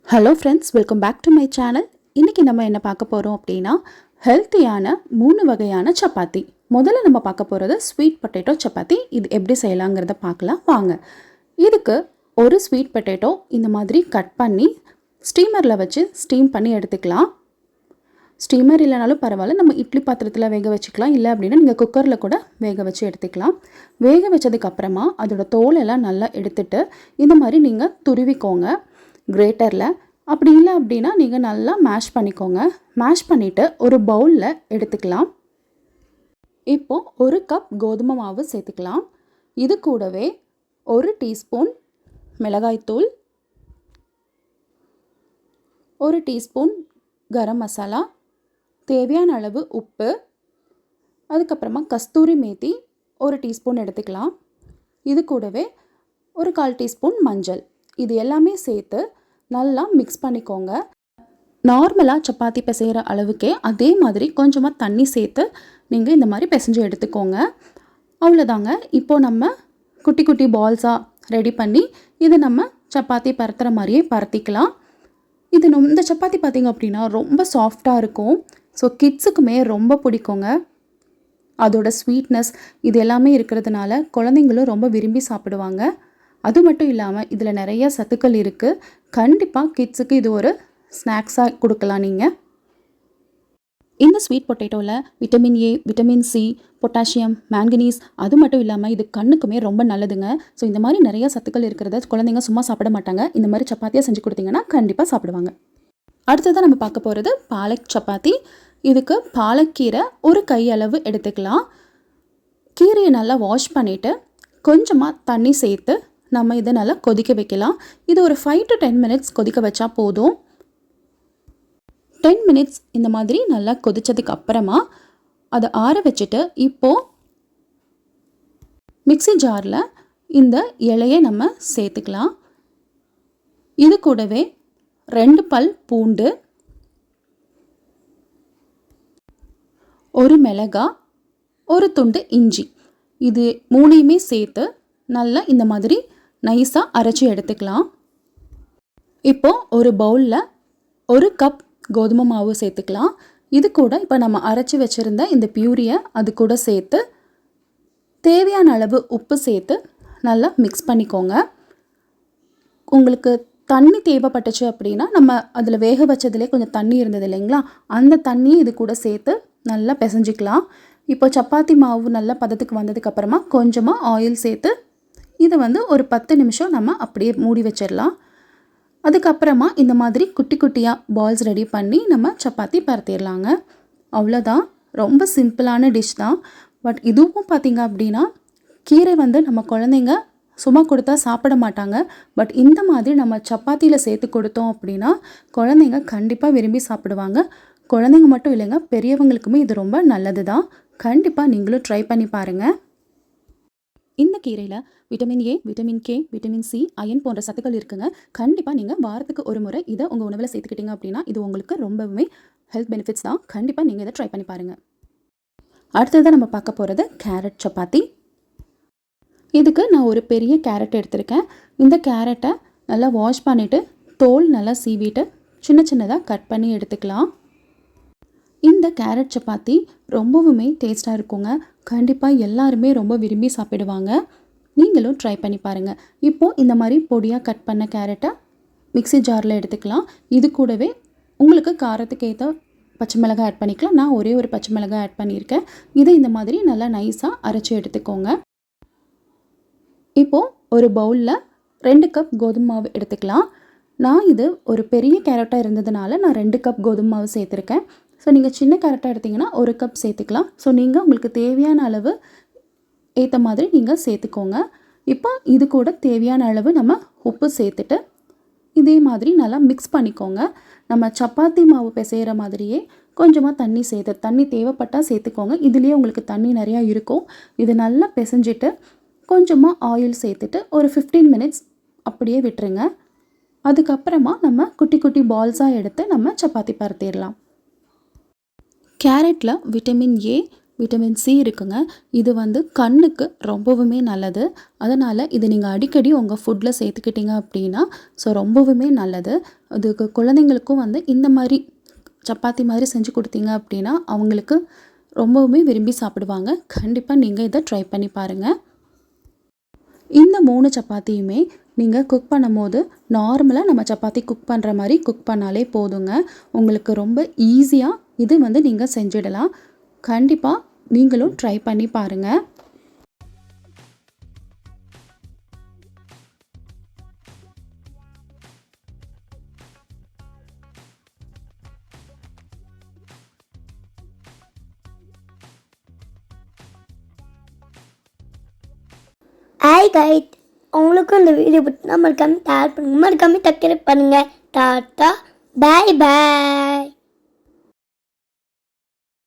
Hello friends, welcome back to my channel. இன்றைக்கி நம்ம என்ன பார்க்க போகிறோம் அப்படின்னா, ஹெல்த்தியான 3 வகையான சப்பாத்தி. முதல்ல நம்ம பார்க்க போகிறது ஸ்வீட் பொட்டேட்டோ சப்பாத்தி. இது எப்படி செய்யலாங்கிறத பார்க்கலாம் வாங்க. இதுக்கு ஒரு ஸ்வீட் பொட்டேட்டோ இந்த மாதிரி கட் பண்ணி ஸ்டீமரில் வச்சு ஸ்டீம் பண்ணி எடுத்துக்கலாம். ஸ்டீமர் இல்லைனாலும் பரவாயில்ல, நம்ம இட்லி பாத்திரத்தில் வேக வச்சுக்கலாம். இல்லை அப்படின்னா நீங்கள் குக்கரில் கூட வேக வச்சு எடுத்துக்கலாம். வேக வச்சதுக்கப்புறமா அதோட தோலெல்லாம் நல்லா எடுத்துட்டு இந்த மாதிரி நீங்கள் துருவிக்கோங்க கிரேட்டரில். அப்படி இல்லை அப்படின்னா நீங்கள் நல்லா மேஷ் பண்ணிக்கோங்க. மேஷ் பண்ணிவிட்டு ஒரு பவுலில் எடுத்துக்கலாம். இப்போது 1 கப் கோதுமை மாவு சேர்த்துக்கலாம். இது கூடவே 1 டீஸ்பூன் மிளகாய்த்தூள், 1 டீஸ்பூன் கரம் மசாலா, தேவையான அளவு உப்பு, அதுக்கப்புறமா கஸ்தூரி மேத்தி 1 டீஸ்பூன் எடுத்துக்கலாம். இது கூடவே ஒரு 1/4 டீஸ்பூன் மஞ்சள். இது எல்லாமே சேர்த்து நல்லா மிக்ஸ் பண்ணிக்கோங்க. நார்மலாக சப்பாத்தி பிசைகிற அளவுக்கே அதே மாதிரி கொஞ்சமாக தண்ணி சேர்த்து நீங்கள் இந்த மாதிரி பிசைஞ்சு எடுத்துக்கோங்க. அவ்வளோதாங்க. இப்போது நம்ம குட்டி குட்டி பால்ஸாக ரெடி பண்ணி இதை நம்ம சப்பாத்தி பரத்துகிற மாதிரியே பரத்திக்கலாம். இந்த சப்பாத்தி பார்த்திங்க அப்படின்னா ரொம்ப சாஃப்டாக இருக்கும். ஸோ கிட்ஸுக்குமே ரொம்ப பிடிக்குங்க. அதோட ஸ்வீட்னஸ் இது எல்லாமே இருக்கிறதுனால குழந்தைங்களும் ரொம்ப விரும்பி சாப்பிடுவாங்க. அது மட்டும் இல்லாமல் இதில் நிறைய சத்துக்கள் இருக்குது. கண்டிப்பாக கிட்ஸுக்கு இது ஒரு ஸ்நாக்ஸாக கொடுக்கலாம் நீங்கள். இந்த ஸ்வீட் பொட்டேட்டோவில் vitamin A, vitamin C, potassium, manganese, அது மட்டும் இல்லாமல் இது கண்ணுக்குமே ரொம்ப நல்லதுங்க. ஸோ இந்த மாதிரி நிறைய சத்துக்கள் இருக்கிறத குழந்தைங்க சும்மா சாப்பிட மாட்டாங்க. இந்த மாதிரி சப்பாத்தியாக செஞ்சு கொடுத்தீங்கன்னா கண்டிப்பாக சாப்பிடுவாங்க. அடுத்ததான் நம்ம பார்க்க போகிறது பாலக் சப்பாத்தி. இதுக்கு பாலக்கீரை ஒரு கையளவு எடுத்துக்கலாம். கீரையை நல்லா வாஷ் பண்ணிவிட்டு கொஞ்சமாக தண்ணி சேர்த்து நம்ம இதை நல்லா கொதிக்க வைக்கலாம். இது ஒரு 5 to 10 மினிட்ஸ் கொதிக்க வச்சா போதும். 10 மினிட்ஸ் இந்த மாதிரி நல்லா கொதித்ததுக்கு அப்புறமா அதை ஆற வச்சுட்டு இப்போது மிக்ஸி ஜாரில் இந்த இலையை நம்ம சேர்த்துக்கலாம். இது கூடவே 2 பல் பூண்டு, 1 மிளகாய், 1 துண்டு இஞ்சி, இது 3யுமே சேர்த்து நல்லா இந்த மாதிரி நைஸாக அரைச்சி எடுத்துக்கலாம். இப்போது ஒரு பவுலில் 1 கப் கோதுமை மாவு சேர்த்துக்கலாம். இது கூட இப்போ நம்ம அரைச்சி வச்சுருந்த இந்த பியூரியை அது கூட சேர்த்து தேவையான அளவு உப்பு சேர்த்து நல்லா மிக்ஸ் பண்ணிக்கோங்க. உங்களுக்கு தண்ணி தேவைப்பட்டுச்சு அப்படின்னா நம்ம அதில் வேக வச்சதுலேயே கொஞ்சம் தண்ணி இருந்தது இல்லைங்களா, அந்த தண்ணியை இது கூட சேர்த்து நல்லா பிசைஞ்சிக்கலாம். இப்போ சப்பாத்தி மாவு நல்லா பதத்துக்கு வந்ததுக்கப்புறமா கொஞ்சமாக ஆயில் சேர்த்து இதை ஒரு 10 நிமிஷம் நம்ம அப்படியே மூடி வச்சிடலாம். அதுக்கப்புறமா இந்த மாதிரி குட்டி குட்டியாக பால்ஸ் ரெடி பண்ணி நம்ம சப்பாத்தி பரத்திடலாங்க. அவ்வளோதான். ரொம்ப சிம்பிளான டிஷ் தான். பட் இதுவும் பார்த்திங்க அப்படின்னா கீரை நம்ம குழந்தைங்க சும்மா கொடுத்தா சாப்பிட மாட்டாங்க. பட் இந்த மாதிரி நம்ம சப்பாத்தியில் சேர்த்து கொடுத்தோம் அப்படின்னா குழந்தைங்க கண்டிப்பாக விரும்பி சாப்பிடுவாங்க. குழந்தைங்க மட்டும் இல்லைங்க, பெரியவங்களுக்குமே இது ரொம்ப நல்லது தான். கண்டிப்பாக நீங்களும் ட்ரை பண்ணி பாருங்கள். இந்த கீரையில் vitamin A, vitamin K, vitamin C, iron போன்ற சத்துக்கள் இருக்குங்க. கண்டிப்பாக நீங்கள் வாரத்துக்கு ஒரு முறை இதை உங்கள் உணவில் சேர்த்துக்கிட்டீங்க அப்படின்னா இது உங்களுக்கு ரொம்பவுமே ஹெல்த் பெனிஃபிட்ஸ் தான். கண்டிப்பாக நீங்கள் இதை ட்ரை பண்ணி பாருங்கள். அடுத்ததான் நம்ம பார்க்க போகிறது கேரட் சப்பாத்தி. இதுக்கு நான் ஒரு பெரிய கேரட் எடுத்திருக்கேன். இந்த கேரட்டை நல்லா வாஷ் பண்ணிவிட்டு தோல் நல்லா சீவிட்டு சின்ன சின்னதாக கட் பண்ணி எடுத்துக்கலாம். இந்த கேரட் சப்பாத்தி ரொம்பவுமே டேஸ்ட்டாக இருக்குங்க. கண்டிப்பாக எல்லாருமே ரொம்ப விரும்பி சாப்பிடுவாங்க. நீங்களும் ட்ரை பண்ணி பாருங்கள். இப்போது இந்த மாதிரி பொடியாக கட் பண்ண கேரட்டை மிக்ஸி ஜாரில் எடுத்துக்கலாம். இது கூடவே உங்களுக்கு காரத்துக்கு ஏற்ற பச்சை மிளகாய் ஆட் பண்ணிக்கலாம். நான் ஒரே ஒரு பச்சை மிளகாய் ஆட் பண்ணியிருக்கேன். இதை இந்த மாதிரி நல்லா நைஸாக அரைச்சி எடுத்துக்கோங்க. இப்போது ஒரு பவுலில் 2 கப் கோதுமை மாவு எடுத்துக்கலாம். நான் இது ஒரு பெரிய கேரட்டாக இருந்ததுனால நான் 2 கப் கோதுமை மாவு சேர்த்துருக்கேன். ஸோ நீங்கள் சின்ன கேரட்டாக எடுத்திங்கன்னா 1 கப் சேர்த்துக்கலாம். ஸோ நீங்கள் உங்களுக்கு தேவையான அளவு ஏற்ற மாதிரி நீங்கள் சேர்த்துக்கோங்க. இப்போ இது கூட தேவையான அளவு நம்ம உப்பு சேர்த்துட்டு இதே மாதிரி நல்லா மிக்ஸ் பண்ணிக்கோங்க. நம்ம சப்பாத்தி மாவு பிசைகிற மாதிரியே கொஞ்சமாக தண்ணி தேவைப்பட்டால் சேர்த்துக்கோங்க. இதுலேயே உங்களுக்கு தண்ணி நிறையா இருக்கும். இது நல்லா பிசைஞ்சிட்டு கொஞ்சமாக ஆயில் சேர்த்துட்டு ஒரு 15 மினிட்ஸ் அப்படியே விட்டுருங்க. அதுக்கப்புறமா நம்ம குட்டி குட்டி பால்ஸாக எடுத்து நம்ம சப்பாத்தி பரத்திடலாம். கேரட்டில் விட்டமின் ஏ, விட்டமின் சி இருக்குங்க. இது வந்து கண்ணுக்கு ரொம்பவுமே நல்லது. அதனால் இது நீங்கள் அடிக்கடி உங்கள் ஃபுட்டில் சேர்த்துக்கிட்டீங்க அப்படின்னா ரொம்பவுமே நல்லது. அதுக்கு குழந்தைங்களுக்கும் வந்து இந்த மாதிரி சப்பாத்தி மாதிரி செஞ்சு கொடுத்தீங்க அப்படின்னா அவங்களுக்கு ரொம்பவுமே விரும்பி சாப்பிடுவாங்க. கண்டிப்பாக நீங்கள் இதை ட்ரை பண்ணி பாருங்கள். இந்த 3 சப்பாத்தியுமே நீங்கள் குக் பண்ணும்போது நார்மலாக நம்ம சப்பாத்தி குக் பண்ணுற மாதிரி குக் பண்ணாலே போதுங்க. உங்களுக்கு ரொம்ப ஈஸியாக இது வந்து நீங்கள் செஞ்சிடலாம். கண்டிப்பாக நீங்களும் ட்ரை பண்ணி பாருங்கள். ஹாய் கைட், உங்களுக்கும் இந்த வீடியோ பிடிச்சினா மறக்காமல் ஷேர் பண்ணுங்கள், மறக்காமல் சப்ஸ்கிரைப் பண்ணுங்கள். டாட்டா, பாய் பாய்.